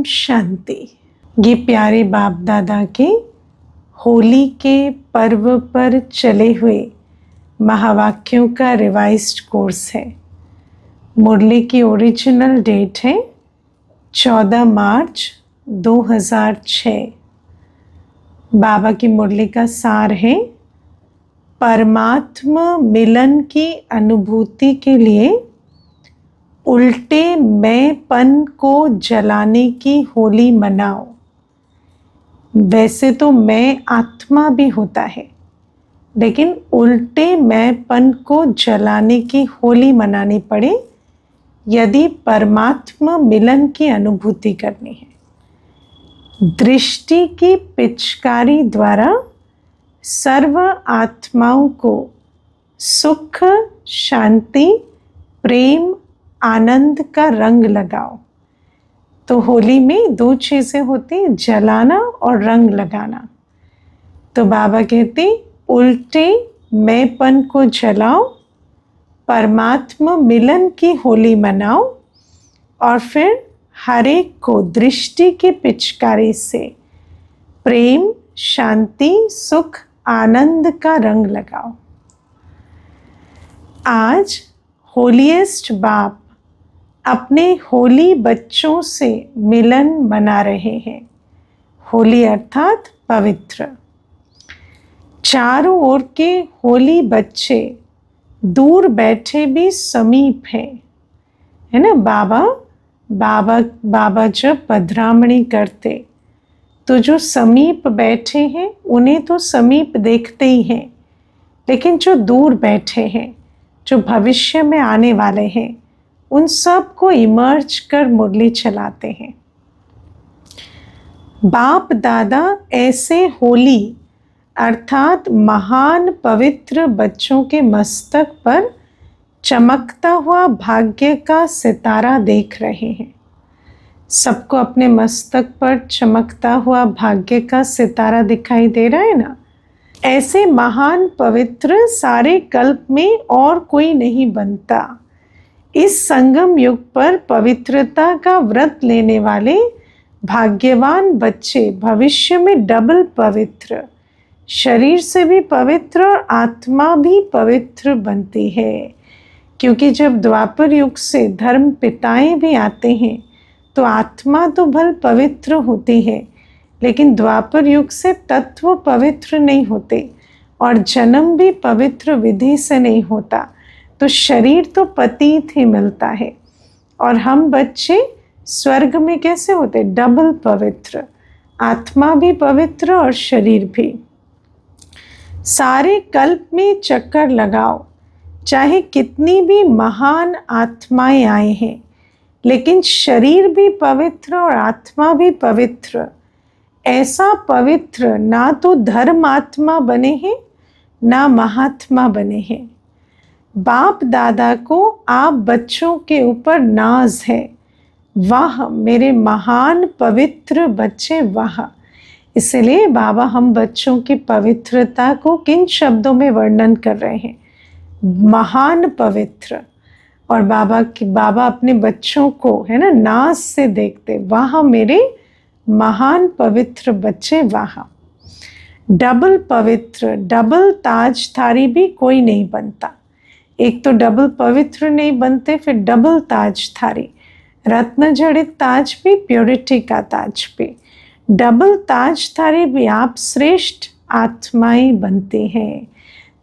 शांति। ये प्यारे बाप दादा के होली के पर्व पर चले हुए महावाक्यों का रिवाइज्ड कोर्स है। मुरली की ओरिजिनल डेट है 14 मार्च 2006। बाबा की मुरली का सार है, परमात्मा मिलन की अनुभूति के लिए उल्टे मैंपन को जलाने की होली मनाओ। वैसे तो मैं आत्मा भी होता है, लेकिन उल्टे मैंपन को जलाने की होली मनानी पड़े यदि परमात्मा मिलन की अनुभूति करनी है। दृष्टि की पिचकारी द्वारा सर्व आत्माओं को सुख, शांति, प्रेम, आनंद का रंग लगाओ। तो होली में दो चीज़ें होती, जलाना और रंग लगाना। तो बाबा कहते उल्टे मैंपन को जलाओ, परमात्मा मिलन की होली मनाओ और फिर हर एक को दृष्टि की पिचकारी से प्रेम, शांति, सुख, आनंद का रंग लगाओ। आज होलीएस्ट बाप अपने होली बच्चों से मिलन मना रहे हैं। होली अर्थात पवित्र। चारों ओर के होली बच्चे दूर बैठे भी समीप है ना। बाबा जब पधरामणी करते तो जो समीप बैठे हैं उन्हें तो समीप देखते ही हैं, लेकिन जो दूर बैठे हैं, जो भविष्य में आने वाले हैं, उन सब को इमर्ज कर मुरली चलाते हैं। बाप दादा ऐसे होली अर्थात महान पवित्र बच्चों के मस्तक पर चमकता हुआ भाग्य का सितारा देख रहे हैं। सबको अपने मस्तक पर चमकता हुआ भाग्य का सितारा दिखाई दे रहा है ना। ऐसे महान पवित्र सारे कल्प में और कोई नहीं बनता। इस संगम युग पर पवित्रता का व्रत लेने वाले भाग्यवान बच्चे भविष्य में डबल पवित्र, शरीर से भी पवित्र और आत्मा भी पवित्र बनती है। क्योंकि जब द्वापर युग से धर्म पिताएं भी आते हैं तो आत्मा तो भल पवित्र होती है, लेकिन द्वापर युग से तत्व पवित्र नहीं होते और जन्म भी पवित्र विधि से नहीं होता, तो शरीर तो पतित ही मिलता है। और हम बच्चे स्वर्ग में कैसे होते? डबल पवित्र, आत्मा भी पवित्र और शरीर भी। सारे कल्प में चक्कर लगाओ, चाहे कितनी भी महान आत्माएं आए हैं, लेकिन शरीर भी पवित्र और आत्मा भी पवित्र। ऐसा पवित्र ना तो धर्मात्मा बने हैं ना महात्मा बने हैं। बाप दादा को आप बच्चों के ऊपर नाज है। वाह मेरे महान पवित्र बच्चे, वाह। इसलिए बाबा हम बच्चों की पवित्रता को किन शब्दों में वर्णन कर रहे हैं? महान पवित्र। और बाबा अपने बच्चों को है ना नाज से देखते, वाह मेरे महान पवित्र बच्चे, वाह। डबल पवित्र, डबल ताजधारी भी कोई नहीं बनता। एक तो डबल पवित्र नहीं बनते, फिर डबल ताजधारी। रत्न जड़ित ताज भी, प्योरिटी का ताज भी। डबल ताजधारी भी आप श्रेष्ठ आत्माएं बनते हैं।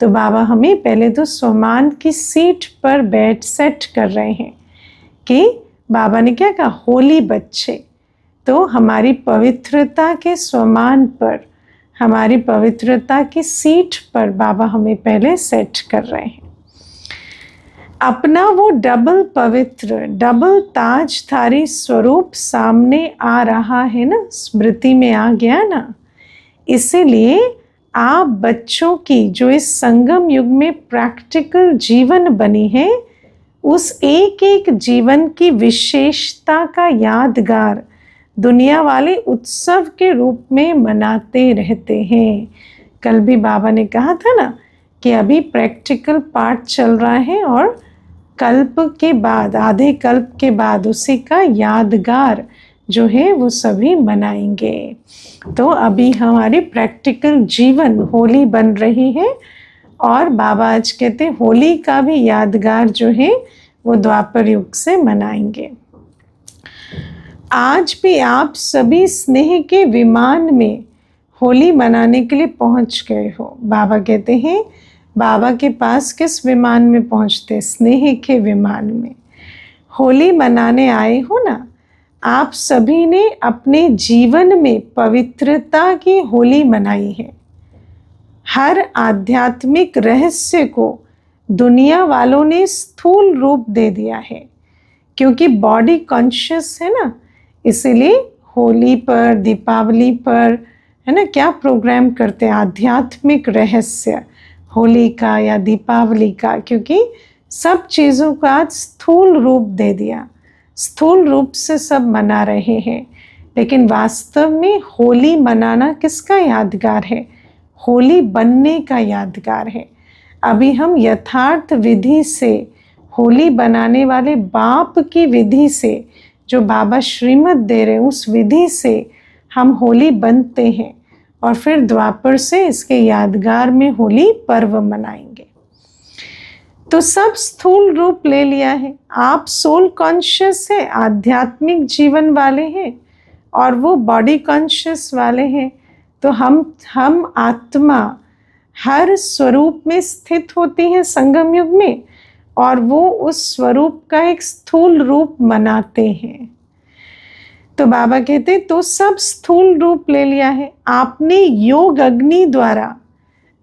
तो बाबा हमें पहले तो स्वमान की सीट पर बैठ सेट कर रहे हैं कि बाबा ने क्या कहा, होली बच्चे। तो हमारी पवित्रता के स्वमान पर, हमारी पवित्रता की सीट पर बाबा हमें पहले सेट कर रहे हैं। अपना वो डबल पवित्र, डबल ताजधारी स्वरूप सामने आ रहा है ना, स्मृति में आ गया ना। इसीलिए आप बच्चों की जो इस संगम युग में प्रैक्टिकल जीवन बनी है, उस एक एक जीवन की विशेषता का यादगार दुनिया वाले उत्सव के रूप में मनाते रहते हैं। कल भी बाबा ने कहा था ना कि अभी प्रैक्टिकल पार्ट चल रहा है और कल्प के बाद, आधे कल्प के बाद उसी का यादगार जो है वो सभी मनाएंगे। तो अभी हमारी प्रैक्टिकल जीवन होली बन रही है और बाबा आज कहते हैं होली का भी यादगार जो है वो द्वापर युग से मनाएंगे। आज भी आप सभी स्नेह के विमान में होली मनाने के लिए पहुंच गए हो। बाबा कहते हैं बाबा के पास किस विमान में पहुंचते? स्नेह के विमान में। होली मनाने आए हो ना। आप सभी ने अपने जीवन में पवित्रता की होली मनाई है। हर आध्यात्मिक रहस्य को दुनिया वालों ने स्थूल रूप दे दिया है, क्योंकि बॉडी कॉन्शियस है ना, इसीलिए होली पर, दीपावली पर, है ना, क्या प्रोग्राम करते हैं? आध्यात्मिक रहस्य होली का या दीपावली का, क्योंकि सब चीज़ों का आज स्थूल रूप दे दिया, स्थूल रूप से सब मना रहे हैं। लेकिन वास्तव में होली मनाना किसका यादगार है? होली बनने का यादगार है। अभी हम यथार्थ विधि से होली बनाने वाले बाप की विधि से, जो बाबा श्रीमत दे रहे हैं, उस विधि से हम होली बनते हैं और फिर द्वापर से इसके यादगार में होली पर्व मनाएंगे। तो सब स्थूल रूप ले लिया है। आप सोल कॉन्शियस है, आध्यात्मिक जीवन वाले हैं, और वो बॉडी कॉन्शियस वाले हैं। तो हम आत्मा हर स्वरूप में स्थित होती है संगम युग में, और वो उस स्वरूप का एक स्थूल रूप मनाते हैं। तो बाबा कहते तो सब स्थूल रूप ले लिया है। आपने योग अग्नि द्वारा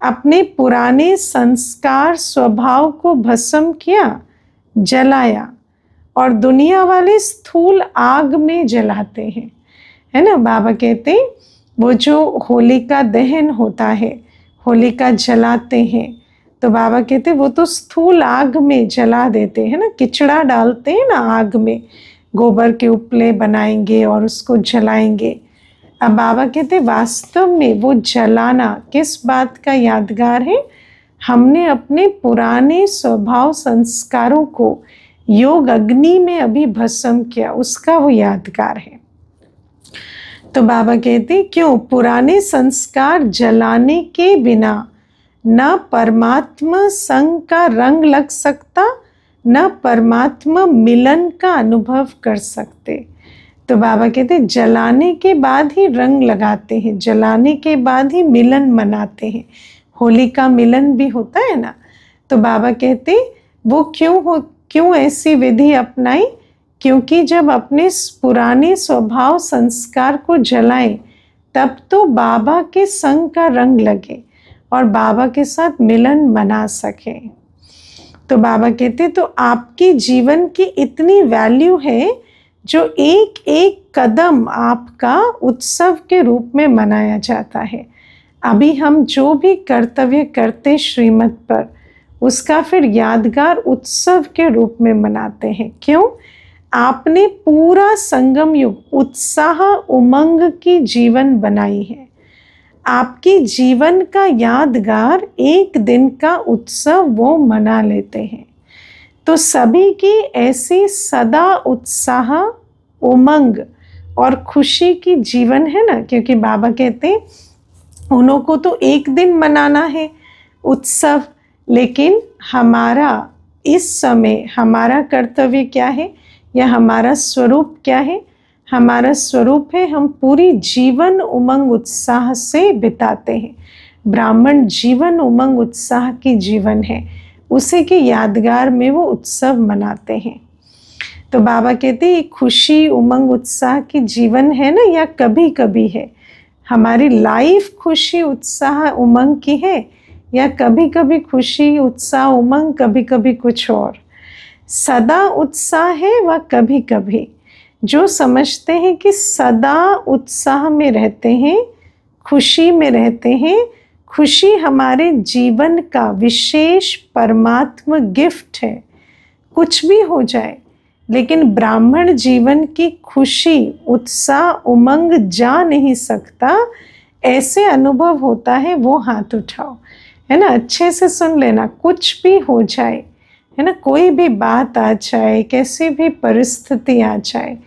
अपने पुराने संस्कार स्वभाव को भस्म किया, जलाया, और दुनिया वाले स्थूल आग में जलाते हैं, है ना। बाबा कहते वो जो होलिका दहन होता है, होलिका जलाते हैं, तो बाबा कहते वो तो स्थूल आग में जला देते हैं ना, किचड़ा डालते हैं ना आग में, गोबर के उपले बनाएंगे और उसको जलाएंगे। अब बाबा कहते वास्तव में वो जलाना किस बात का यादगार है? हमने अपने पुराने स्वभाव संस्कारों को योग अग्नि में अभी भस्म किया, उसका वो यादगार है। तो बाबा कहते क्यों? पुराने संस्कार जलाने के बिना न परमात्मा संग का रंग लग सकता, न परमात्मा मिलन का अनुभव कर सकते। तो बाबा कहते जलाने के बाद ही रंग लगाते हैं, जलाने के बाद ही मिलन मनाते हैं। होली का मिलन भी होता है ना। तो बाबा कहते वो क्यों ऐसी विधि अपनाई? क्योंकि जब अपने पुराने स्वभाव संस्कार को जलाएं, तब तो बाबा के संग का रंग लगे और बाबा के साथ मिलन मना सके। तो बाबा कहते तो आपके जीवन की इतनी वैल्यू है, जो एक एक कदम आपका उत्सव के रूप में मनाया जाता है। अभी हम जो भी कर्तव्य करते श्रीमत पर, उसका फिर यादगार उत्सव के रूप में मनाते हैं। क्यों? आपने पूरा संगम युग उत्साह उमंग की जीवन बनाई है। आपकी जीवन का यादगार एक दिन का उत्सव वो मना लेते हैं। तो सभी की ऐसी सदा उत्साह, उमंग और खुशी की जीवन है ना, क्योंकि बाबा कहते हैं उन्हों को तो एक दिन मनाना है उत्सव, लेकिन हमारा इस समय हमारा कर्तव्य क्या है या हमारा स्वरूप क्या है? हमारा स्वरूप है हम पूरी जीवन उमंग उत्साह से बिताते हैं। ब्राह्मण जीवन उमंग उत्साह की जीवन है, उसी के यादगार में वो उत्सव मनाते हैं। तो बाबा कहते ये खुशी उमंग उत्साह की जीवन है ना, या कभी कभी है? हमारी लाइफ खुशी उत्साह उमंग की है, या कभी कभी खुशी उत्साह उमंग, कभी कभी कुछ और? सदा उत्साह है व कभी कभी। जो समझते हैं कि सदा उत्साह में रहते हैं, खुशी में रहते हैं, खुशी हमारे जीवन का विशेष परमात्मा गिफ्ट है। कुछ भी हो जाए, लेकिन ब्राह्मण जीवन की खुशी उत्साह उमंग जा नहीं सकता। ऐसे अनुभव होता है, वो हाथ उठाओ, है ना। अच्छे से सुन लेना। कुछ भी हो जाए, है ना, कोई भी बात आ जाए, कैसी भी परिस्थिति आ जाए,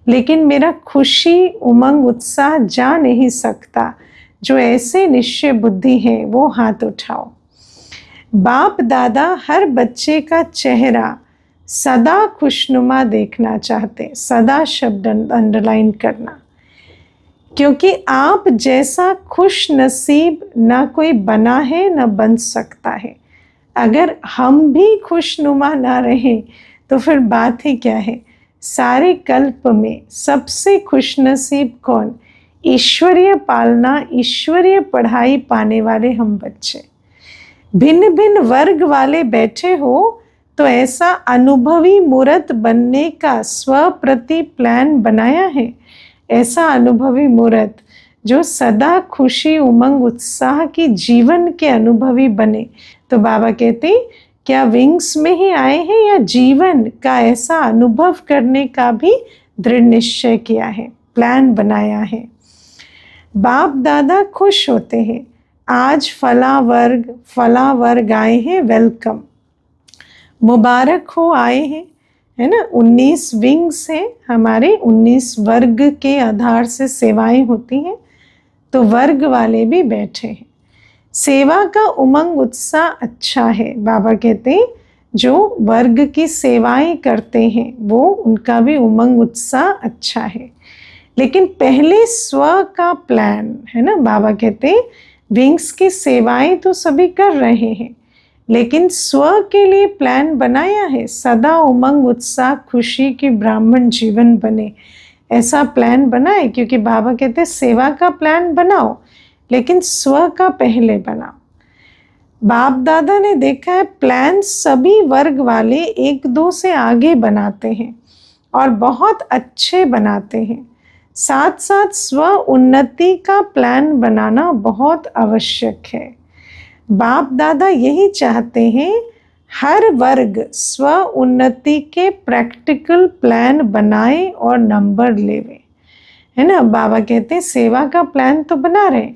लेकिन मेरा खुशी, उमंग, उत्साह जा नहीं सकता। जो ऐसे निश्चय बुद्धि है वो हाथ उठाओ। बाप दादा हर बच्चे का चेहरा सदा खुशनुमा देखना चाहते। सदा शब्द अंडरलाइन करना, क्योंकि आप जैसा खुश नसीब ना कोई बना है ना बन सकता है। अगर हम भी खुशनुमा ना रहें तो फिर बात ही क्या है। सारे कल्प में सबसे खुशनसीब कौन? ईश्वरीय पालना, ईश्वरीय पढ़ाई पाने वाले हम बच्चे। भिन्न भिन्न वर्ग वाले बैठे हो तो ऐसा अनुभवी मूर्त बनने का स्व प्रति प्लान बनाया है। ऐसा अनुभवी मूर्त जो सदा खुशी, उमंग, उत्साह की जीवन के अनुभवी बने। तो बाबा कहते क्या विंग्स में ही आए हैं या जीवन का ऐसा अनुभव करने का भी दृढ़ निश्चय किया है, प्लान बनाया है। बाप दादा खुश होते हैं, आज फला वर्ग आए हैं, वेलकम, मुबारक हो आए हैं, है ना। 19 विंग्स हैं हमारे, 19 वर्ग के आधार से सेवाएं होती हैं, तो वर्ग वाले भी बैठे हैं। सेवा का उमंग उत्साह अच्छा है। बाबा कहते हैं जो वर्ग की सेवाएं करते हैं वो उनका भी उमंग उत्साह अच्छा है। लेकिन पहले स्व का प्लान है ना। बाबा कहते हैं विंग्स की सेवाएं तो सभी कर रहे हैं, लेकिन स्व के लिए प्लान बनाया है, सदा उमंग उत्साह खुशी की ब्राह्मण जीवन बने, ऐसा प्लान बनाए। क्योंकि बाबा कहते सेवा का प्लान बनाओ लेकिन स्व का पहले बनाओ। बाप दादा ने देखा है प्लान सभी वर्ग वाले एक दो से आगे बनाते हैं और बहुत अच्छे बनाते हैं। साथ साथ स्व उन्नति का प्लान बनाना बहुत आवश्यक है। बाप दादा यही चाहते हैं हर वर्ग स्व उन्नति के प्रैक्टिकल प्लान बनाए और नंबर लेवे, है ना। बाबा कहते हैं सेवा का प्लान तो बना रहे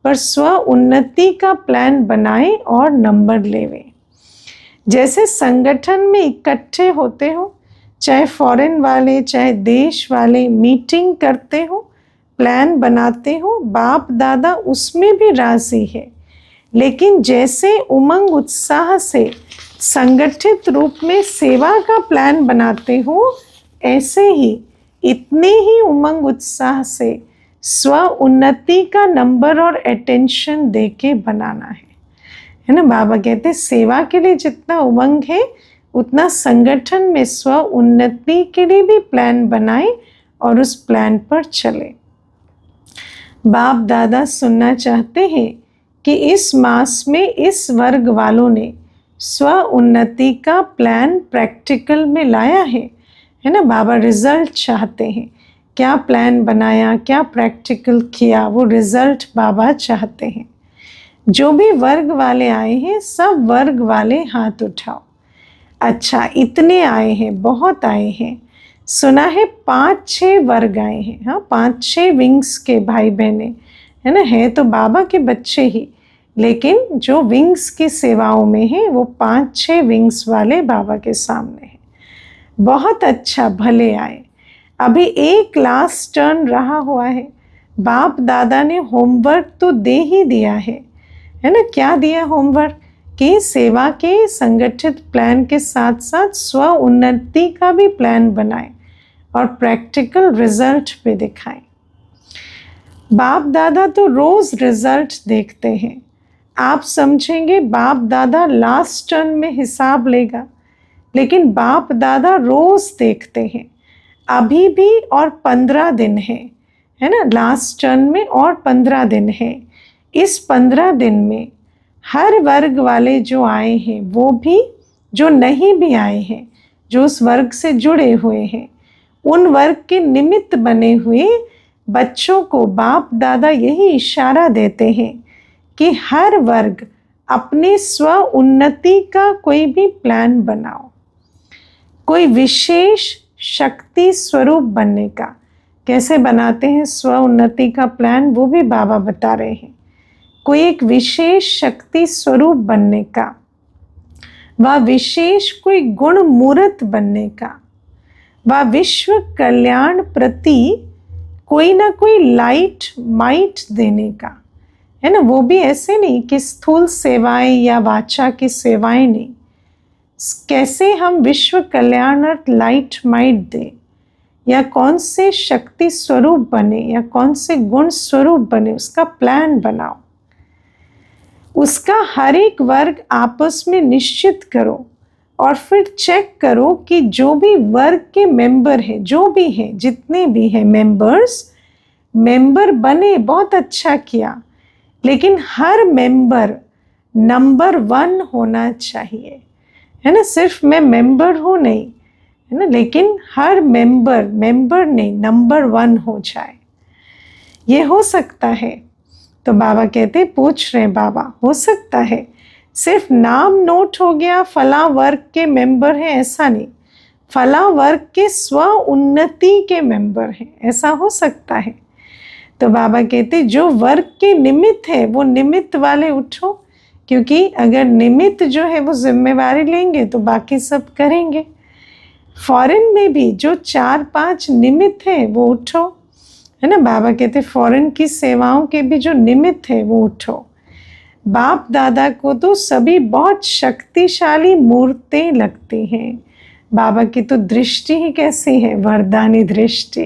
पर स्व उन्नति का प्लान बनाए और नंबर लेवे। जैसे संगठन में इकट्ठे होते हो, चाहे फॉरेन वाले चाहे देश वाले, मीटिंग करते हो, प्लान बनाते हो, बाप दादा उसमें भी राजी है। लेकिन जैसे उमंग उत्साह से संगठित रूप में सेवा का प्लान बनाते हो, ऐसे ही इतने ही उमंग उत्साह से स्व उन्नति का नंबर और अटेंशन देके बनाना है ना। बाबा कहते हैं सेवा के लिए जितना उमंग है उतना संगठन में स्व उन्नति के लिए भी प्लान बनाए और उस प्लान पर चले। बाप दादा सुनना चाहते हैं कि इस मास में इस वर्ग वालों ने स्व उन्नति का प्लान प्रैक्टिकल में लाया है ना। बाबा रिजल्ट चाहते हैं, क्या प्लान बनाया, क्या प्रैक्टिकल किया, वो रिजल्ट बाबा चाहते हैं। जो भी वर्ग वाले आए हैं सब वर्ग वाले हाथ उठाओ। अच्छा इतने आए हैं, बहुत आए हैं। सुना है 5-6 वर्ग आए हैं, हाँ 5-6 विंग्स के भाई बहने, है ना। है तो बाबा के बच्चे ही, लेकिन जो विंग्स की सेवाओं में है वो 5-6 विंग्स वाले बाबा के सामने हैं। बहुत अच्छा, भले आए। अभी एक लास्ट टर्न रहा हुआ है। बाप दादा ने होमवर्क तो दे ही दिया है ना। क्या दिया होमवर्क? कि सेवा के संगठित प्लान के साथ साथ स्व उन्नति का भी प्लान बनाए और प्रैक्टिकल रिजल्ट भी दिखाएं। बाप दादा तो रोज रिजल्ट देखते हैं। आप समझेंगे बाप दादा लास्ट टर्न में हिसाब लेगा, लेकिन बाप दादा रोज देखते हैं। अभी भी और 15 दिन है ना लास्ट टर्न में, और 15 दिन है। इस 15 दिन में हर वर्ग वाले जो आए हैं, वो भी जो नहीं भी आए हैं, जो उस वर्ग से जुड़े हुए हैं, उन वर्ग के निमित्त बने हुए बच्चों को बाप दादा यही इशारा देते हैं कि हर वर्ग अपने स्व उन्नति का कोई भी प्लान बनाओ, कोई विशेष शक्ति स्वरूप बनने का। कैसे बनाते हैं स्व उन्नति का प्लान, वो भी बाबा बता रहे हैं। कोई एक विशेष शक्ति स्वरूप बनने का, व विशेष कोई गुण मूर्त बनने का, व विश्व कल्याण प्रति कोई ना कोई लाइट माइट देने का, है ना। वो भी ऐसे नहीं कि स्थूल सेवाएं या वाचा की सेवाएं नहीं, कैसे हम विश्व कल्याण और लाइट माइट दें, या कौन से शक्ति स्वरूप बने या कौन से गुण स्वरूप बने, उसका प्लान बनाओ। उसका हर एक वर्ग आपस में निश्चित करो और फिर चेक करो कि जो भी वर्ग के मेंबर हैं, जो भी हैं, जितने भी हैं मेंबर बने, बहुत अच्छा किया, लेकिन हर मेंबर नंबर 1 होना चाहिए, है ना। सिर्फ मैं मेंबर हूँ नहीं, है ना, लेकिन हर मेंबर नहीं, नंबर 1 हो जाए। ये हो सकता है? तो बाबा कहते, पूछ रहे बाबा, हो सकता है? सिर्फ नाम नोट हो गया फला वर्ग के मेंबर हैं, ऐसा नहीं, फला वर्ग के स्व उन्नति के मेंबर हैं, ऐसा हो सकता है? तो बाबा कहते, जो वर्ग के निमित्त है वो निमित्त वाले उठो, क्योंकि अगर निमित्त जो है वो जिम्मेवारी लेंगे तो बाकी सब करेंगे। फॉरेन में भी जो 4-5 निमित्त है वो उठो, है ना। बाबा कहते फॉरेन की सेवाओं के भी जो निमित्त है वो उठो। बाप दादा को तो सभी बहुत शक्तिशाली मूर्तें लगती हैं, बाबा की तो दृष्टि ही कैसी है, वरदानी दृष्टि।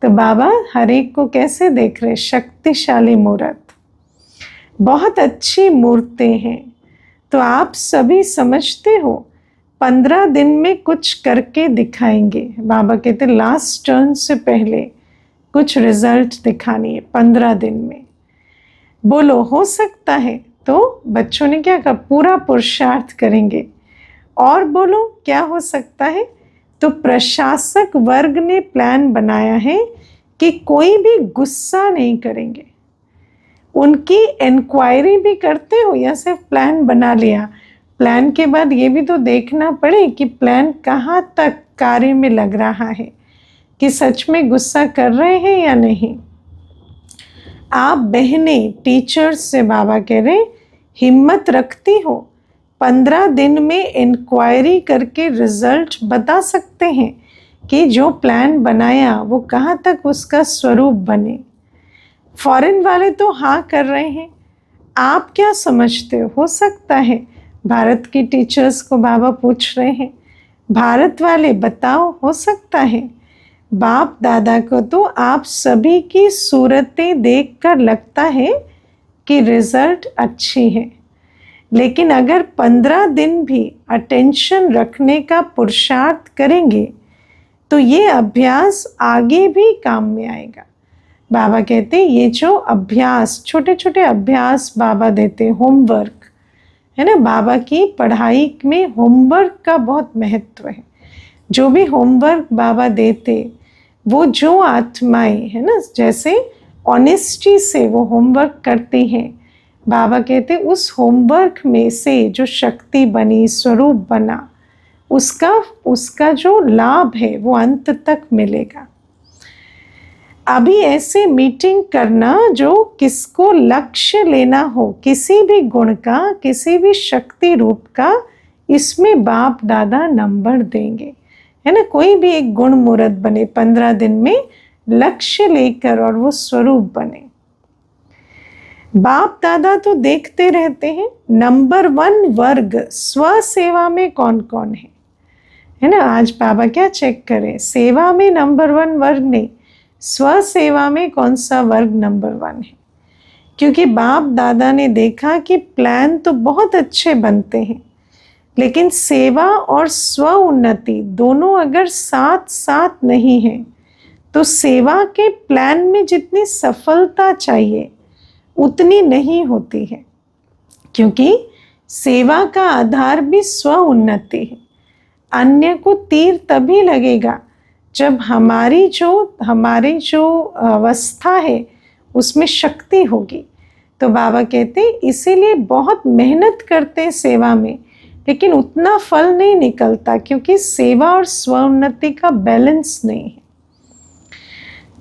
तो बाबा हर एक को कैसे देख रहे, शक्तिशाली मूर्त, बहुत अच्छी मूर्तें हैं। तो आप सभी समझते हो 15 दिन में कुछ करके दिखाएंगे। बाबा कहते लास्ट टर्न से पहले कुछ रिजल्ट दिखानी है 15 दिन में। बोलो हो सकता है? तो बच्चों ने क्या कहा, पूरा पुरुषार्थ करेंगे। और बोलो क्या हो सकता है? तो प्रशासक वर्ग ने प्लान बनाया है कि कोई भी गुस्सा नहीं करेंगे। उनकी इंक्वायरी भी करते हो या सिर्फ प्लान बना लिया? प्लान के बाद ये भी तो देखना पड़े कि प्लान कहाँ तक कार्य में लग रहा है, कि सच में गुस्सा कर रहे हैं या नहीं। आप बहनें टीचर्स से बाबा कह रहे हिम्मत रखती हो, 15 दिन में इंक्वायरी करके रिजल्ट बता सकते हैं कि जो प्लान बनाया वो कहाँ तक उसका स्वरूप बने। फॉरेन वाले तो हाँ कर रहे हैं, आप क्या समझते हो सकता है? भारत की टीचर्स को बाबा पूछ रहे हैं, भारत वाले बताओ हो सकता है? बाप दादा को तो आप सभी की सूरतें देखकर लगता है कि रिजल्ट अच्छी है, लेकिन अगर 15 दिन भी अटेंशन रखने का पुरुषार्थ करेंगे तो ये अभ्यास आगे भी काम में आएगा। बाबा कहते ये जो अभ्यास, छोटे छोटे अभ्यास बाबा देते, होमवर्क, है ना। बाबा की पढ़ाई में होमवर्क का बहुत महत्व है। जो भी होमवर्क बाबा देते, वो जो आत्माएं, है ना, जैसे ऑनेस्टी से वो होमवर्क करती हैं, बाबा कहते उस होमवर्क में से जो शक्ति बनी, स्वरूप बना, उसका जो लाभ है वो अंत तक मिलेगा। अभी ऐसे मीटिंग करना जो किसको लक्ष्य लेना हो, किसी भी गुण का, किसी भी शक्ति रूप का, इसमें बाप दादा नंबर देंगे, है ना। कोई भी एक गुण मूर्त बने 15 दिन में लक्ष्य लेकर और वो स्वरूप बने। बाप दादा तो देखते रहते हैं नंबर 1 वर्ग स्व सेवा में कौन कौन है ना। आज बाबा क्या चेक करें, सेवा में नंबर 1 वर्ग नहीं, स्व सेवा में कौन सा वर्ग नंबर 1 है। क्योंकि बाप दादा ने देखा कि प्लान तो बहुत अच्छे बनते हैं, लेकिन सेवा और स्व उन्नति दोनों अगर साथ साथ नहीं है तो सेवा के प्लान में जितनी सफलता चाहिए उतनी नहीं होती है। क्योंकि सेवा का आधार भी स्व उन्नति है। अन्य को तीर तभी लगेगा जब हमारी जो अवस्था है उसमें शक्ति होगी। तो बाबा कहते इसीलिए बहुत मेहनत करते हैं सेवा में, लेकिन उतना फल नहीं निकलता, क्योंकि सेवा और स्वोन्नति का बैलेंस नहीं है।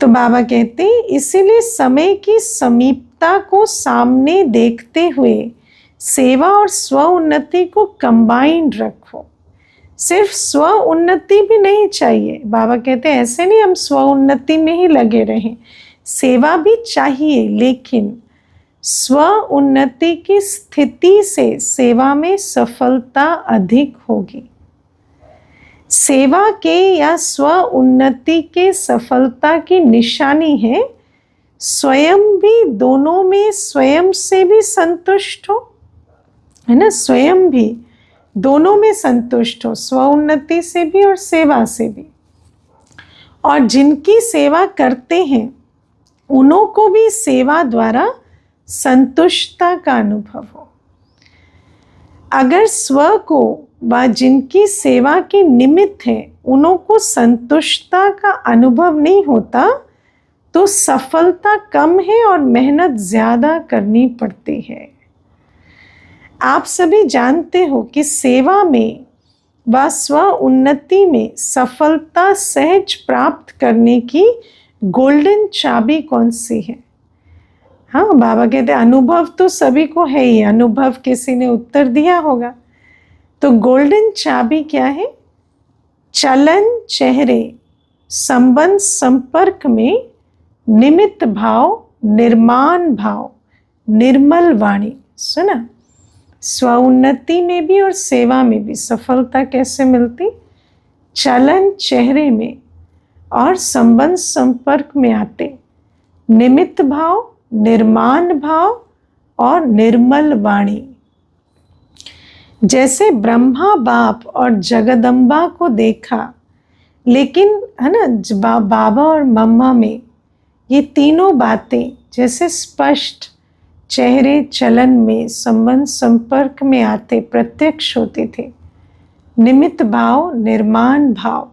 तो बाबा कहते इसीलिए समय की समीपता को सामने देखते हुए सेवा और स्वोन्नति को कंबाइंड रखो। सिर्फ स्व उन्नति भी नहीं चाहिए। बाबा कहते हैं ऐसे नहीं हम स्व उन्नति में ही लगे रहें, सेवा भी चाहिए, लेकिन स्व उन्नति की स्थिति से सेवा में सफलता अधिक होगी। सेवा के या स्व उन्नति के सफलता की निशानी है स्वयं भी, दोनों में स्वयं से भी संतुष्ट हो, है ना, स्वयं भी दोनों में संतुष्ट हो, स्व उन्नति से भी और सेवा से भी। और जिनकी सेवा करते हैं उन्हों को भी सेवा द्वारा संतुष्टता का अनुभव हो। अगर स्व को व जिनकी सेवा के निमित्त है उन्हों को संतुष्टता का अनुभव नहीं होता तो सफलता कम है और मेहनत ज़्यादा करनी पड़ती है। आप सभी जानते हो कि सेवा में व स्व उन्नति में सफलता सहज प्राप्त करने की गोल्डन चाबी कौन सी है? हाँ, बाबा कहते हैं अनुभव तो सभी को है ही, अनुभव किसी ने उत्तर दिया होगा। तो गोल्डन चाबी क्या है? चलन चेहरे, संबंध संपर्क में निमित्त भाव, निर्माण भाव, निर्मल वाणी। सुना, स्व उन्नति में भी और सेवा में भी सफलता कैसे मिलती? चलन चेहरे में और संबंध संपर्क में आते निमित्त भाव, निर्माण भाव और निर्मल वाणी। जैसे ब्रह्मा बाप और जगदम्बा को देखा, लेकिन है ना बाबा और मम्मा में ये तीनों बातें जैसे स्पष्ट चेहरे चलन में संबंध संपर्क में आते प्रत्यक्ष होते थे, निमित्त भाव, निर्माण भाव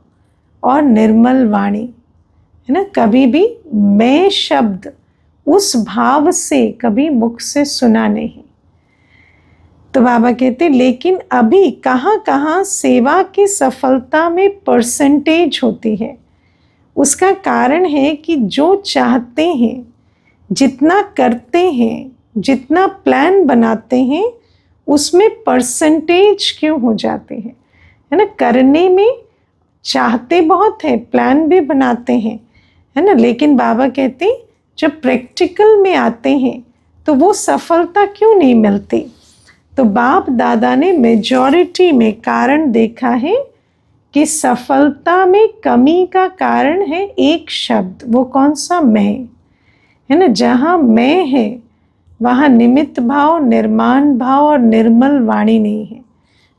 और निर्मल वाणी, है ना। कभी भी मैं शब्द उस भाव से कभी मुख से सुना नहीं। तो बाबा कहते लेकिन अभी कहाँ कहाँ सेवा की सफलता में परसेंटेज होती है। उसका कारण है कि जो चाहते हैं, जितना करते हैं, जितना प्लान बनाते हैं, उसमें परसेंटेज क्यों हो जाते हैं, है ना। करने में चाहते बहुत है, प्लान भी बनाते हैं, है ना, लेकिन बाबा कहते जब प्रैक्टिकल में आते हैं तो वो सफलता क्यों नहीं मिलती। तो बाप दादा ने मेजॉरिटी में कारण देखा है कि सफलता में कमी का कारण है एक शब्द, वो कौन सा? मैं, है ना। जहाँ मैं है वहाँ निमित्त भाव, निर्माण भाव और निर्मल वाणी नहीं है।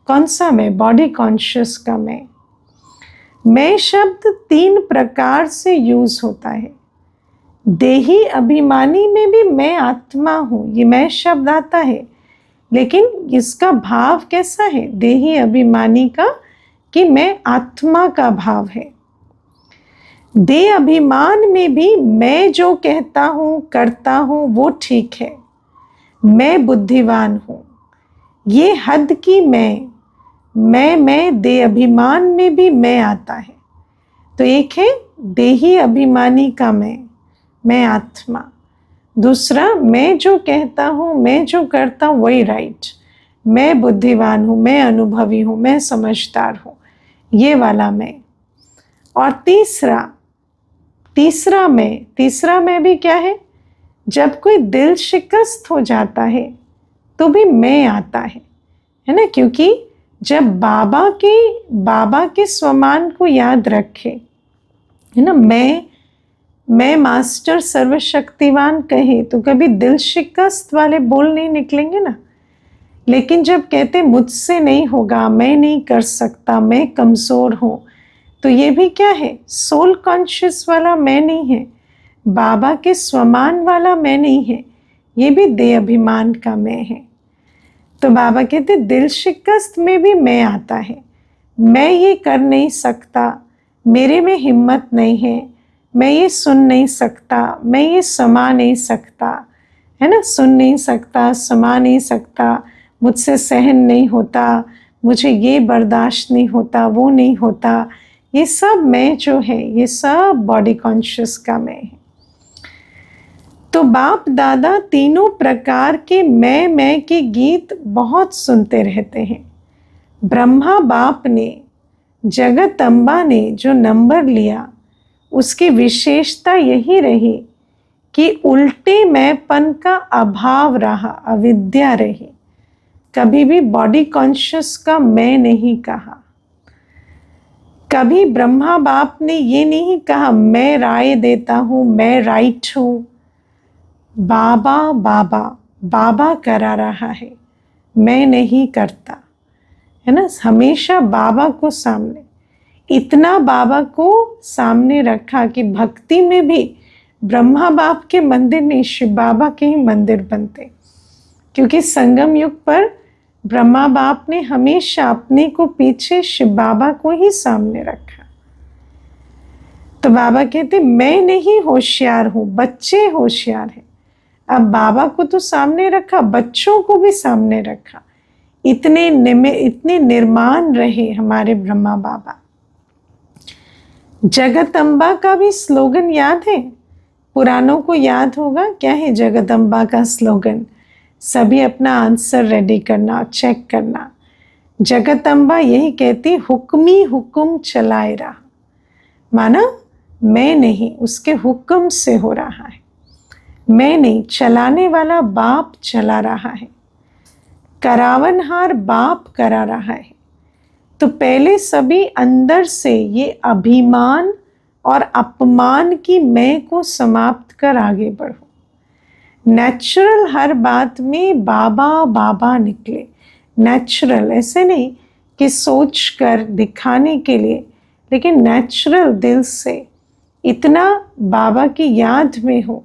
कौन सा मैं? बॉडी कॉन्शियस का मैं। मैं शब्द 3 प्रकार से यूज होता है। देही अभिमानी में भी मैं आत्मा हूँ, ये मैं शब्द आता है, लेकिन इसका भाव कैसा है देही अभिमानी का? कि मैं आत्मा का भाव है। देह अभिमान में भी मैं जो कहता हूँ करता हूँ वो ठीक है, मैं बुद्धिवान हूँ, ये हद की मैं देह अभिमान में भी मैं आता है। तो एक है देही अभिमानी का मैं आत्मा। दूसरा, मैं जो कहता हूँ, मैं जो करता हूँ वही राइट, मैं बुद्धिवान हूँ, मैं अनुभवी हूँ, मैं समझदार हूँ, ये वाला मैं। और तीसरा मैं भी क्या है? जब कोई दिल शिकस्त हो जाता है तो भी मैं आता है ना। क्योंकि जब बाबा के स्वमान को याद रखे, है ना, मैं मास्टर सर्वशक्तिवान कहे तो कभी दिल शिकस्त वाले बोल नहीं निकलेंगे ना। लेकिन जब कहते मुझसे नहीं होगा, मैं नहीं कर सकता, मैं कमज़ोर हूँ, तो ये भी क्या है? सोल कॉन्शियस वाला मैं नहीं है, बाबा के स्वमान वाला मैं नहीं है, ये भी देह अभिमान का मैं है। तो बाबा कहते दिल शिकस्त में भी मैं आता है। मैं ये कर नहीं सकता, मेरे में हिम्मत नहीं है, मैं ये सुन नहीं सकता, मैं ये समा नहीं सकता, है ना, सुन नहीं सकता, समा नहीं सकता, मुझसे सहन नहीं होता, मुझे ये बर्दाश्त नहीं होता, वो नहीं होता। ये सब मैं जो है, ये सब बॉडी कॉन्शियस का मैं है। तो बाप दादा तीनों प्रकार के मैं के गीत बहुत सुनते रहते हैं। ब्रह्मा बाप ने जगत अम्बा ने जो नंबर लिया उसकी विशेषता यही रही कि उल्टे मैंपन का अभाव रहा, अविद्या रही। कभी भी बॉडी कॉन्शियस का मैं नहीं कहा। कभी ब्रह्मा बाप ने ये नहीं कहा मैं राय देता हूँ, मैं राइट हूँ। बाबा बाबा बाबा करा रहा है, मैं नहीं करता, है ना। हमेशा बाबा को सामने, इतना बाबा को सामने रखा कि भक्ति में भी ब्रह्मा बाप के मंदिर नहीं, शिव बाबा के ही मंदिर बनते। क्योंकि संगम युग पर ब्रह्मा बाप ने हमेशा अपने को पीछे शिव बाबा को ही सामने रखा। तो बाबा कहते मैं नहीं होशियार हूँ, बच्चे होशियार हैं। अब बाबा को तो सामने रखा, बच्चों को भी सामने रखा। इतने निर्माण रहे हमारे ब्रह्मा बाबा। जगदम्बा का भी स्लोगन याद है, पुरानों को याद होगा। क्या है जगदम्बा का स्लोगन? सभी अपना आंसर रेडी करना, चेक करना। जगदम्बा यही कहती, हुक्मी हुक्म चलाए रहा। माना मैं नहीं, उसके हुक्म से हो रहा है। मैं नहीं, चलाने वाला बाप चला रहा है, करावनहार बाप करा रहा है। तो पहले सभी अंदर से ये अभिमान और अपमान की मैं को समाप्त कर आगे बढ़ो। नेचुरल हर बात में बाबा बाबा निकले। नेचुरल, ऐसे नहीं कि सोच कर दिखाने के लिए, लेकिन नेचुरल दिल से इतना बाबा की याद में हो,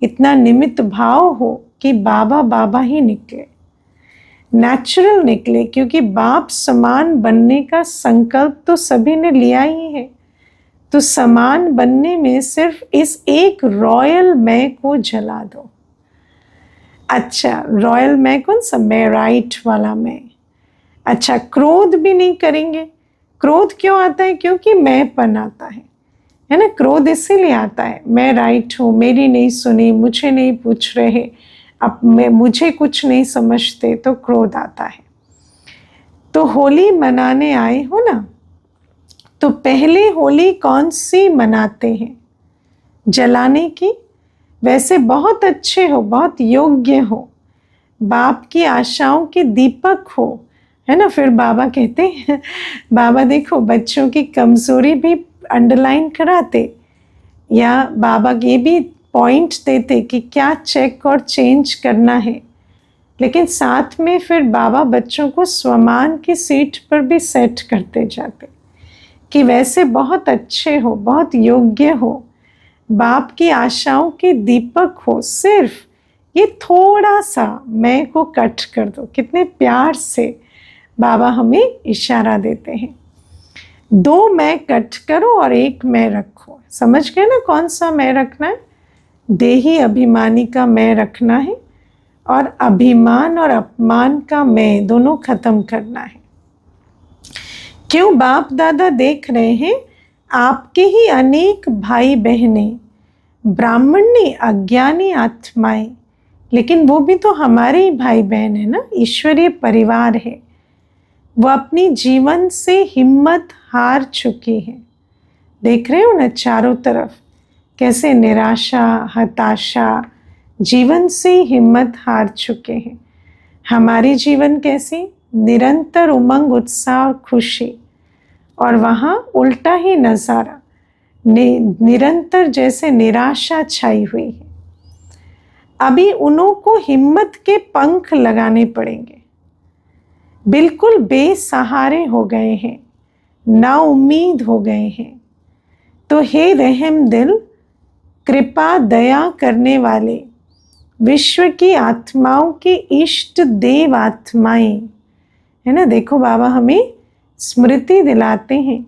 इतना निमित्त भाव हो कि बाबा बाबा ही निकले। नेचुरल निकले, क्योंकि बाप समान बनने का संकल्प तो सभी ने लिया ही है। तो समान बनने में सिर्फ इस एक रॉयल मैं को जला दो। अच्छा, रॉयल मैं कौन सा? मैं राइट वाला मैं। अच्छा, क्रोध भी नहीं करेंगे। क्रोध क्यों आता है? क्योंकि मैंपन आता है ना। क्रोध इसीलिए आता है, मैं राइट हूँ, मेरी नहीं सुनी, मुझे नहीं पूछ रहे, अब मुझे कुछ नहीं समझते, तो क्रोध आता है। तो होली मनाने आए हो ना, तो पहले होली कौन सी मनाते हैं? जलाने की। वैसे बहुत अच्छे हो, बहुत योग्य हो, बाप की आशाओं के दीपक हो, है ना। फिर बाबा कहते हैं, बाबा देखो बच्चों की कमजोरी भी अंडरलाइन कराते, या बाबा ये भी पॉइंट देते कि क्या चेक और चेंज करना है। लेकिन साथ में फिर बाबा बच्चों को स्वमान की सीट पर भी सेट करते जाते कि वैसे बहुत अच्छे हो, बहुत योग्य हो, बाप की आशाओं के दीपक हो, सिर्फ ये थोड़ा सा मैं को कट कर दो। कितने प्यार से बाबा हमें इशारा देते हैं, 2 मैं कट करो और 1 मैं रखो। समझ गए ना कौन सा मैं रखना है? देही अभिमानी का मैं रखना है, और अभिमान और अपमान का मैं दोनों खत्म करना है। क्यों? बाप दादा देख रहे हैं आपके ही अनेक भाई बहनें, ब्राह्मणी अज्ञानी आत्माएं, लेकिन वो भी तो हमारे ही भाई बहन है ना, ईश्वरीय परिवार है। वो अपनी जीवन से हिम्मत हार चुकी है। देख रहे हो ना चारों तरफ कैसे निराशा, हताशा, जीवन से हिम्मत हार चुके हैं। हमारी जीवन कैसी? निरंतर उमंग, उत्साह और खुशी, और वहाँ उल्टा ही नज़ारा, निरंतर जैसे निराशा छाई हुई है। अभी उन्हों को हिम्मत के पंख लगाने पड़ेंगे। बिल्कुल बेसहारे हो गए हैं, ना उम्मीद हो गए हैं। तो हे रहम दिल, कृपा दया करने वाले, विश्व की आत्माओं के इष्ट देव आत्माएं, है ना। देखो बाबा हमें स्मृति दिलाते हैं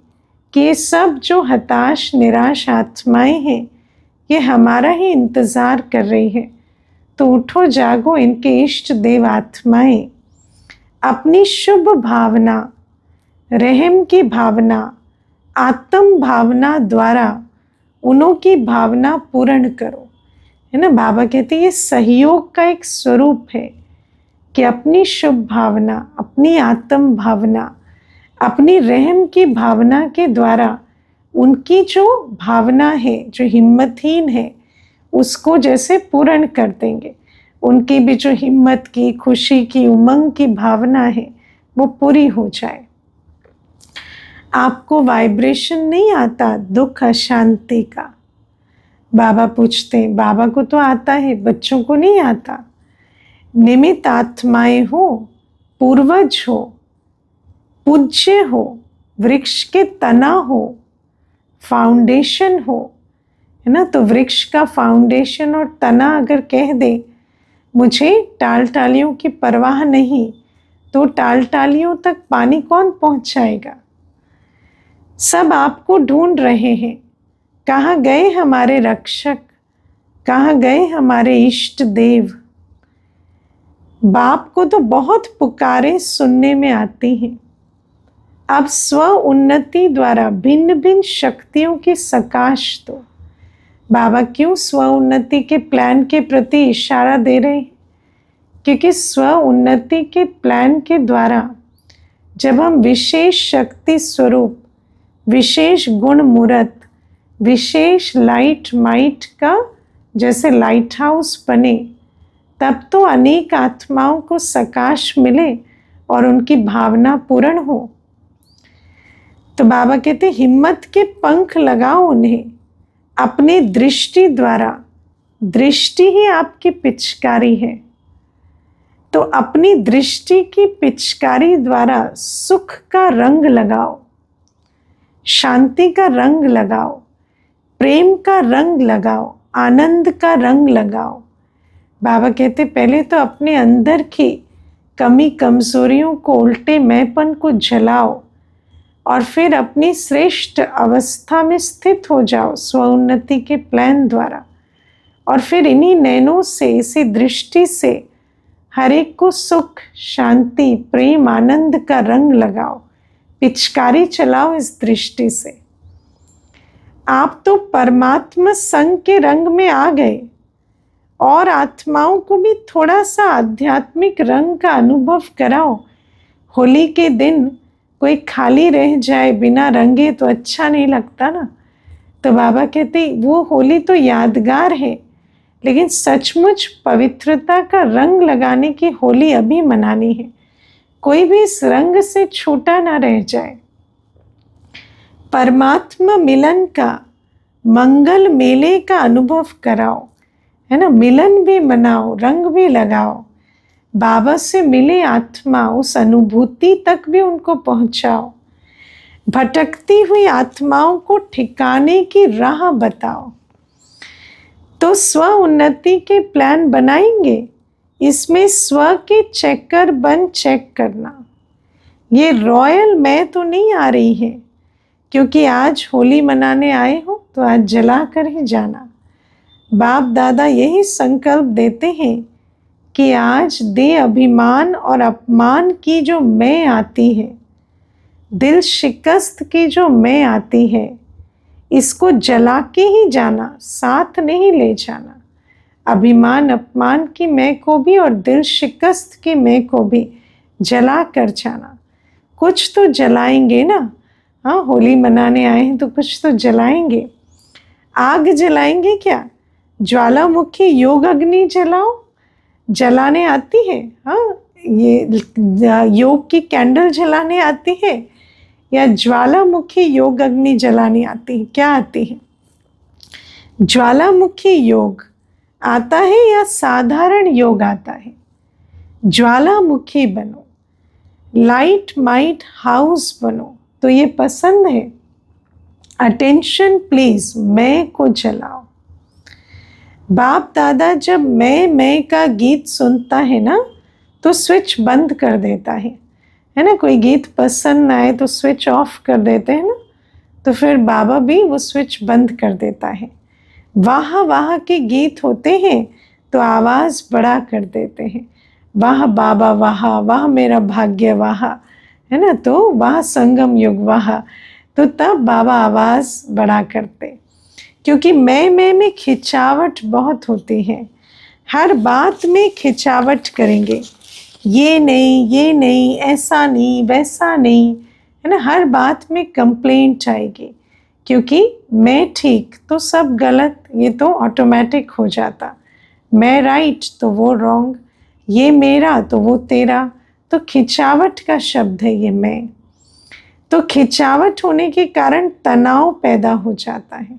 कि ये सब जो हताश निराश आत्माएं हैं, ये हमारा ही इंतज़ार कर रही है। तो उठो जागो इनके इष्ट देव आत्माएं, अपनी शुभ भावना, रहम की भावना, आत्म भावना द्वारा उन्हों की भावना पूर्ण करो, है ना। बाबा कहते हैं ये सहयोग का एक स्वरूप है कि अपनी शुभ भावना, अपनी आत्म भावना, अपनी रहम की भावना के द्वारा उनकी जो भावना है, जो हिम्मतहीन है, उसको जैसे पूर्ण कर देंगे। उनकी भी जो हिम्मत की, खुशी की, उमंग की भावना है वो पूरी हो जाए। आपको वाइब्रेशन नहीं आता दुख अशांति का? बाबा पूछते हैं, बाबा को तो आता है, बच्चों को नहीं आता। निमित्त आत्माएं हो, पूर्वज हो, पूज्य हो, वृक्ष के तना हो, फाउंडेशन हो, है ना। तो वृक्ष का फाउंडेशन और तना अगर कह दे मुझे टाल टालियों की परवाह नहीं, तो टाल टालियों तक पानी कौन पहुंचाएगा? सब आपको ढूंढ रहे हैं, कहाँ गए हमारे रक्षक, कहाँ गए हमारे इष्ट देव। बाप को तो बहुत पुकारे सुनने में आती हैं। अब स्व उन्नति द्वारा भिन्न भिन्न शक्तियों की सकाश दो। बाबा क्यों स्व उन्नति के प्लान के प्रति इशारा दे रहे हैं? क्योंकि स्व उन्नति के प्लान के द्वारा जब हम विशेष शक्ति स्वरूप, विशेष गुण मूर्त, विशेष लाइट माइट का जैसे लाइट हाउस बने, तब तो अनेक आत्माओं को सकाश मिले और उनकी भावना पूर्ण हो। तो बाबा कहते हिम्मत के पंख लगाओ उन्हें अपने दृष्टि द्वारा। दृष्टि ही आपकी पिचकारी है, तो अपनी दृष्टि की पिचकारी द्वारा सुख का रंग लगाओ, शांति का रंग लगाओ, प्रेम का रंग लगाओ, आनंद का रंग लगाओ। बाबा कहते पहले तो अपने अंदर की कमी कमजोरियों को, उल्टे मैंपन को जलाओ और फिर अपनी श्रेष्ठ अवस्था में स्थित हो जाओ स्व उन्नति के प्लान द्वारा। और फिर इन्हीं नैनों से, इसी दृष्टि से हर एक को सुख, शांति, प्रेम, आनंद का रंग लगाओ, पिचकारी चलाओ इस दृष्टि से। आप तो परमात्मा संग के रंग में आ गए और आत्माओं को भी थोड़ा सा आध्यात्मिक रंग का अनुभव कराओ। होली के दिन कोई खाली रह जाए बिना रंगे तो अच्छा नहीं लगता ना। तो बाबा कहते वो होली तो यादगार है, लेकिन सचमुच पवित्रता का रंग लगाने की होली अभी मनानी है। कोई भी इस रंग से छूटा ना रह जाए। परमात्मा मिलन का, मंगल मेले का अनुभव कराओ, है ना। मिलन भी मनाओ, रंग भी लगाओ। बाबा से मिले आत्मा, उस अनुभूति तक भी उनको पहुंचाओ। भटकती हुई आत्माओं को ठिकाने की राह बताओ। तो स्व उन्नति के प्लान बनाएंगे, इसमें स्व के चेकर बन चेक करना। ये रॉयल मैं तो नहीं आ रही है, क्योंकि आज होली मनाने आए हो तो आज जला कर ही जाना। बाप दादा यही संकल्प देते हैं कि आज दे अभिमान और अपमान की जो मैं आती है, दिल शिकस्त की जो मैं आती है, इसको जला के ही जाना, साथ नहीं ले जाना। अभिमान अपमान की मैं को भी और दिल शिकस्त की मैं को भी जला कर जाना। कुछ तो जलाएंगे ना। हाँ, होली मनाने आए हैं तो कुछ तो जलाएंगे। आग जलाएंगे क्या? ज्वालामुखी योग अग्नि जलाओ, जलाने आती है। हाँ, ये योग की कैंडल जलाने आती है या ज्वालामुखी योग अग्नि जलाने आती है? क्या आती है? ज्वालामुखी योग आता है या साधारण योग आता है? ज्वालामुखी बनो, लाइट माइट हाउस बनो। तो ये पसंद है। अटेंशन प्लीज, मैं को जलाओ। बाप दादा जब मैं का गीत सुनता है ना, तो स्विच बंद कर देता है ना। कोई गीत पसंद आए तो स्विच ऑफ कर देते हैं ना, तो फिर बाबा भी वो स्विच बंद कर देता है। वाह वाह के गीत होते हैं तो आवाज़ बड़ा कर देते हैं, वाह बाबा वाह, वाह मेरा भाग्य वाह, है ना। तो वाह संगम युग वाह, तो तब बाबा आवाज़ बड़ा करते, क्योंकि मैं में खिंचावट बहुत होती है। हर बात में खिंचावट करेंगे, ये नहीं, ऐसा नहीं, वैसा नहीं, है है ना। हर बात में कंप्लेंट आएगी, क्योंकि मैं ठीक तो सब गलत, ये तो ऑटोमेटिक हो जाता। मैं राइट तो वो रॉन्ग, ये मेरा तो वो तेरा। तो खिंचावट का शब्द है ये मैं। तो खिंचावट होने के कारण तनाव पैदा हो जाता है।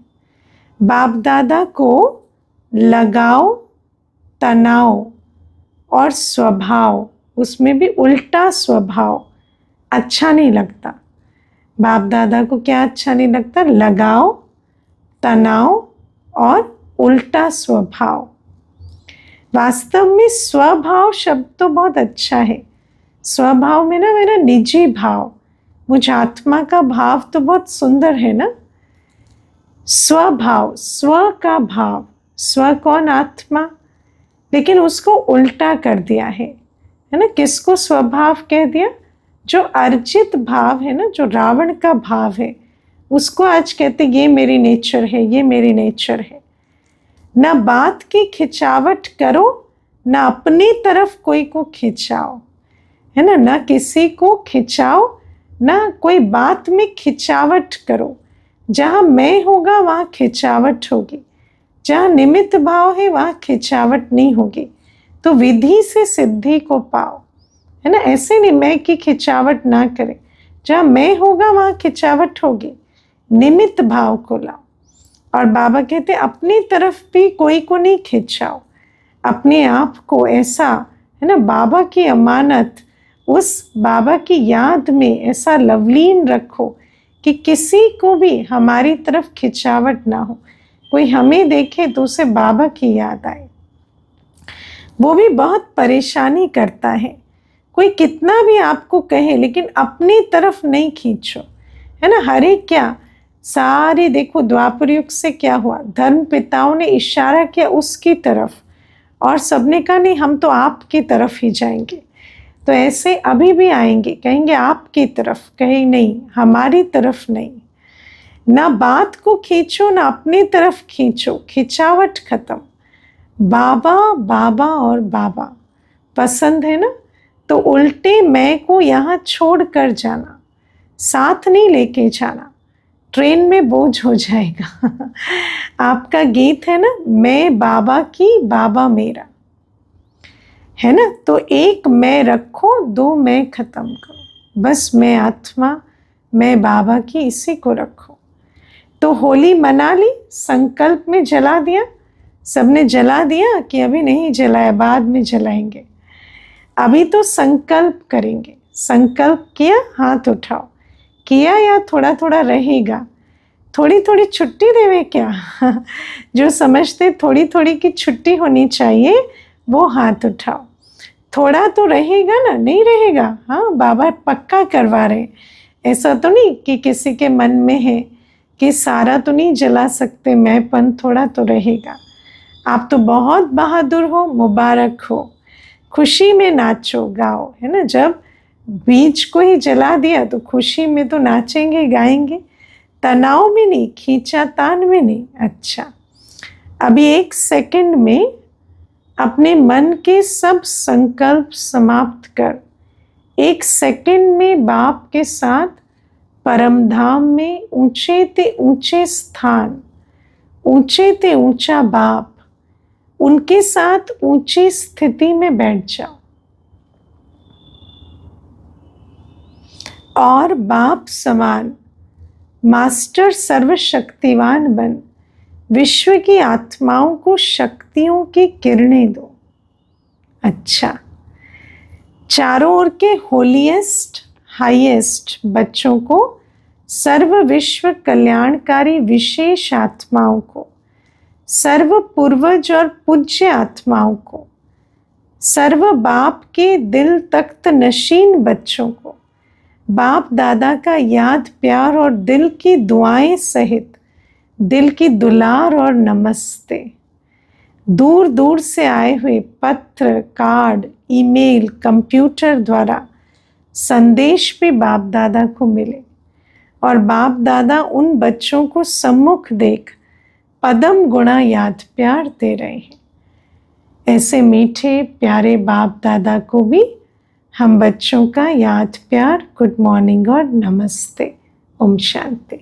बाप दादा को लगाव, तनाव और स्वभाव, उसमें भी उल्टा स्वभाव अच्छा नहीं लगता। बाप दादा को क्या अच्छा नहीं लगता? लगाव, तनाव और उल्टा स्वभाव। वास्तव में स्वभाव शब्द तो बहुत अच्छा है। स्वभाव में ना मेरा निजी भाव, मुझ आत्मा का भाव तो बहुत सुंदर है ना। स्वभाव, स्व का भाव, स्व कौन? आत्मा। लेकिन उसको उल्टा कर दिया है ना। किसको स्वभाव कह दिया? जो अर्जित भाव है ना, जो रावण का भाव है, उसको आज कहते ये मेरी नेचर है, ये मेरी नेचर है। ना बात की खिंचावट करो, ना अपनी तरफ कोई को खिंचाओ, है ना। ना किसी को खिंचाओ, ना कोई बात में खिंचावट करो। जहाँ मैं होगा वहाँ खिंचावट होगी, जहाँ निमित्त भाव है वहाँ खिंचावट नहीं होगी। तो विधि से सिद्धि को पाओ, है ना। ऐसे नहीं मैं की खिंचावट ना करें, जहाँ मैं होगा वहाँ खिंचावट होगी। निमित्त भाव को लाओ। और बाबा कहते अपनी तरफ भी कोई को नहीं खिंचाओ, अपने आप को ऐसा, है ना, बाबा की अमानत, उस बाबा की याद में ऐसा लवलीन रखो कि किसी को भी हमारी तरफ खिंचावट ना हो। कोई हमें देखे तो उसे बाबा की याद आए। वो भी बहुत परेशानी करता है। कोई कितना भी आपको कहे, लेकिन अपनी तरफ नहीं खींचो, है ना। हरे क्या सारे देखो द्वापर युग से क्या हुआ, धर्म पिताओं ने इशारा किया उसकी तरफ, और सबने कहा नहीं हम तो आपकी तरफ ही जाएंगे। तो ऐसे अभी भी आएंगे, कहेंगे आपकी तरफ, कहे नहीं हमारी तरफ नहीं। ना बात को खींचो, ना अपनी तरफ खींचो, खिंचावट खत्म। बाबा बाबा और बाबा पसंद है ना, तो उल्टे मैं को यहाँ छोड़ कर जाना, साथ नहीं लेके जाना, ट्रेन में बोझ हो जाएगा। आपका गीत है ना, मैं बाबा की बाबा मेरा, है ना। तो एक मैं रखो, दो मैं खत्म करो, बस मैं आत्मा, मैं बाबा की, इसी को रखो। तो होली मना ली, संकल्प में जला दिया, सबने जला दिया कि अभी नहीं जलाया, बाद में जलाएंगे। अभी तो संकल्प करेंगे। संकल्प किया, हाथ उठाओ। किया या थोड़ा थोड़ा रहेगा, थोड़ी थोड़ी छुट्टी देवे क्या? जो समझते थोड़ी थोड़ी की छुट्टी होनी चाहिए वो हाथ उठाओ। थोड़ा तो रहेगा ना, नहीं रहेगा? हाँ, बाबा पक्का करवा रहे। ऐसा तो नहीं कि किसी के मन में है कि सारा तो नहीं जला सकते, मैंपन थोड़ा तो रहेगा। आप तो बहुत बहादुर हो, मुबारक हो, खुशी में नाचो गाओ, है ना। जब बीज को ही जला दिया तो खुशी में तो नाचेंगे गाएंगे, तनाव में नहीं, खींचातान में नहीं। अच्छा, अभी 1 सेकंड में अपने मन के सब संकल्प समाप्त कर 1 सेकंड में बाप के साथ परमधाम में ऊंचे ते ऊंचे स्थान, ऊंचे ते ऊंचा बाप, उनके साथ ऊंची स्थिति में बैठ जाओ और बाप समान मास्टर सर्वशक्तिवान बन विश्व की आत्माओं को शक्तियों की किरणें दो। अच्छा, चारों ओर के होलीएस्ट हाईएस्ट बच्चों को, सर्व विश्व कल्याणकारी विशेष आत्माओं को, सर्व पूर्वज और पूज्य आत्माओं को, सर्व बाप के दिल तख्त नशीन बच्चों को, बाप दादा का याद प्यार और दिल की दुआएं सहित दिल की दुलार और नमस्ते। दूर दूर से आए हुए पत्र, कार्ड, ईमेल, कंप्यूटर द्वारा संदेश भी बाप दादा को मिले और बाप दादा उन बच्चों को सम्मुख देख पदम गुणा याद प्यार दे रहे हैं। ऐसे मीठे प्यारे बाप दादा को भी हम बच्चों का याद प्यार, गुड मॉर्निंग और नमस्ते। ओम शांति।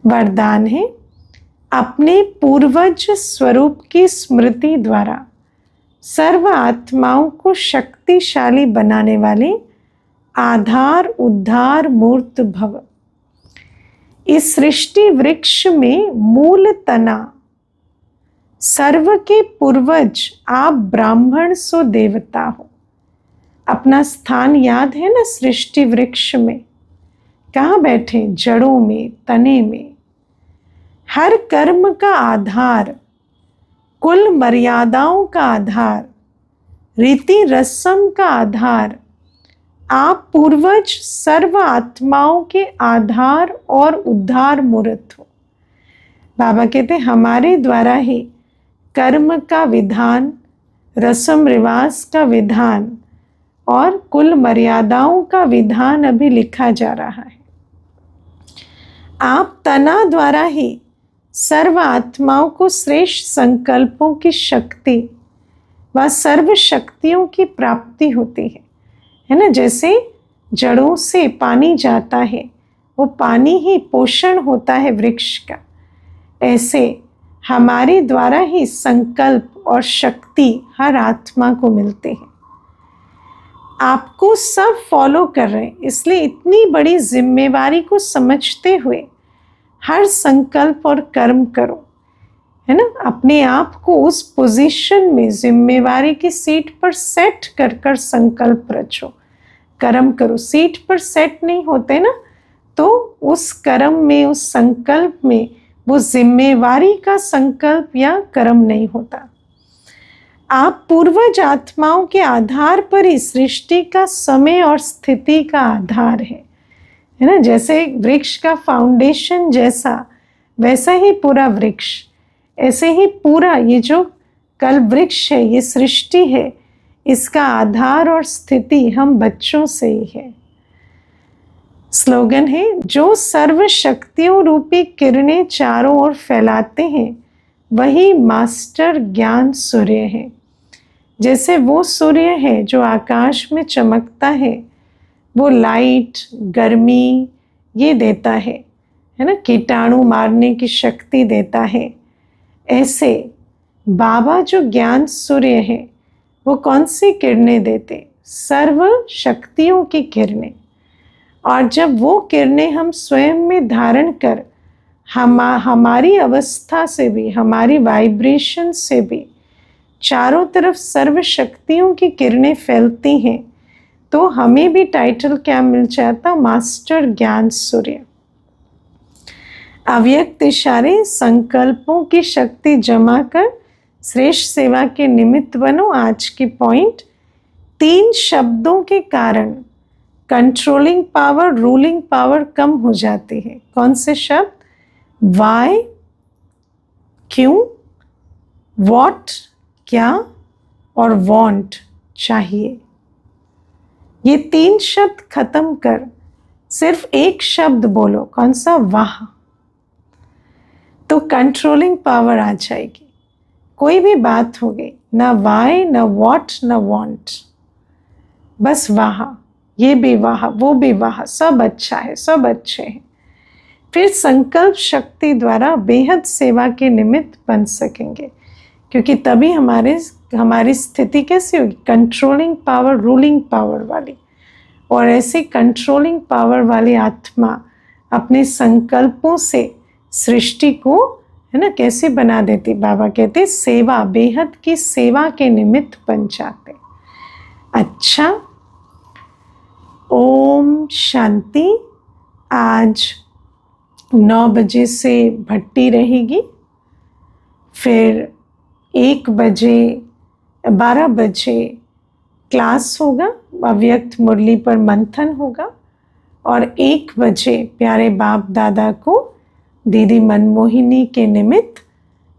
वरदान है, अपने पूर्वज स्वरूप की स्मृति द्वारा सर्व आत्माओं को शक्तिशाली बनाने वाले आधार उद्धार मूर्त भव। इस सृष्टि वृक्ष में मूल तना सर्व के पूर्वज आप ब्राह्मण सो देवता हो। अपना स्थान याद है ना सृष्टि वृक्ष में? कहाँ बैठे? जड़ों में, तने में। हर कर्म का आधार, कुल मर्यादाओं का आधार, रीति रस्म का आधार आप पूर्वज सर्व आत्माओं के आधार और उद्धार मूर्त हो। बाबा कहते हमारे द्वारा ही कर्म का विधान, रस्म रिवाज का विधान और कुल मर्यादाओं का विधान अभी लिखा जा रहा है। आप तना द्वारा ही सर्व आत्माओं को श्रेष्ठ संकल्पों की शक्ति व सर्व शक्तियों की प्राप्ति होती है ना? जैसे जड़ों से पानी जाता है, वो पानी ही पोषण होता है वृक्ष का, ऐसे हमारे द्वारा ही संकल्प और शक्ति हर आत्मा को मिलते हैं। आपको सब फॉलो कर रहे हैं, इसलिए इतनी बड़ी जिम्मेवारी को समझते हुए हर संकल्प और कर्म करो, है ना? अपने आप को उस पोजीशन में जिम्मेवारी की सीट पर सेट कर कर संकल्प रचो, कर्म करो। सीट पर सेट नहीं होते ना, तो उस कर्म में, उस संकल्प में वो जिम्मेवारी का संकल्प या कर्म नहीं होता। आप पूर्वज आत्माओं के आधार पर ही सृष्टि का समय और स्थिति का आधार है ना? जैसे वृक्ष का फाउंडेशन जैसा, वैसा ही पूरा वृक्ष, ऐसे ही पूरा ये जो कल वृक्ष है, ये सृष्टि है, इसका आधार और स्थिति हम बच्चों से ही है। स्लोगन है, जो सर्व शक्तियों रूपी किरणें चारों ओर फैलाते हैं वही मास्टर ज्ञान सूर्य है। जैसे वो सूर्य है जो आकाश में चमकता है, वो लाइट, गर्मी ये देता है ना? कीटाणु मारने की शक्ति देता है। ऐसे बाबा जो ज्ञान सूर्य है, वो कौन सी किरणें देते? सर्व शक्तियों की किरणें। और जब वो किरणें हम स्वयं में धारण कर हमारी अवस्था से भी, हमारी वाइब्रेशन से भी चारों तरफ सर्व शक्तियों की किरणें फैलती हैं, तो हमें भी टाइटल क्या मिल जाता? मास्टर ज्ञान सूर्य। अव्यक्त इशारे संकल्पों की शक्ति जमा कर श्रेष्ठ सेवा के निमित्त बनो। आज की पॉइंट, 3 शब्दों के कारण कंट्रोलिंग पावर, रूलिंग पावर कम हो जाती है। कौन से शब्द? वाई, क्यों, व्हाट क्या, और वांट चाहिए। ये 3 शब्द खत्म कर सिर्फ एक शब्द बोलो। कौन सा? वाह। तो कंट्रोलिंग पावर आ जाएगी। कोई भी बात हो गई, ना वाई, ना व्हाट, ना वांट, बस वाह। ये भी वाह, वो भी वाह, सब अच्छा है, सब अच्छे हैं। फिर संकल्प शक्ति द्वारा बेहद सेवा के निमित्त बन सकेंगे, क्योंकि तभी हमारी स्थिति कैसी होगी? कंट्रोलिंग पावर, रूलिंग पावर वाली। और ऐसे कंट्रोलिंग पावर वाली आत्मा अपने संकल्पों से सृष्टि को, है ना, कैसे बना देती? बाबा कहते सेवा, बेहद की सेवा के निमित्त बन जाते। अच्छा, ओम शांति। आज 9 बजे से भट्टी रहेगी, फिर 1 बजे, 12 बजे क्लास होगा, अव्यक्त मुरली पर मंथन होगा, और 1 बजे प्यारे बाप दादा को दीदी मनमोहिनी के निमित्त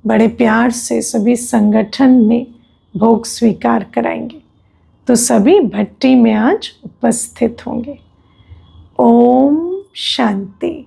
बड़े प्यार से सभी संगठन में भोग स्वीकार कराएंगे। तो सभी भट्टी में आज उपस्थित होंगे। ओम शांति।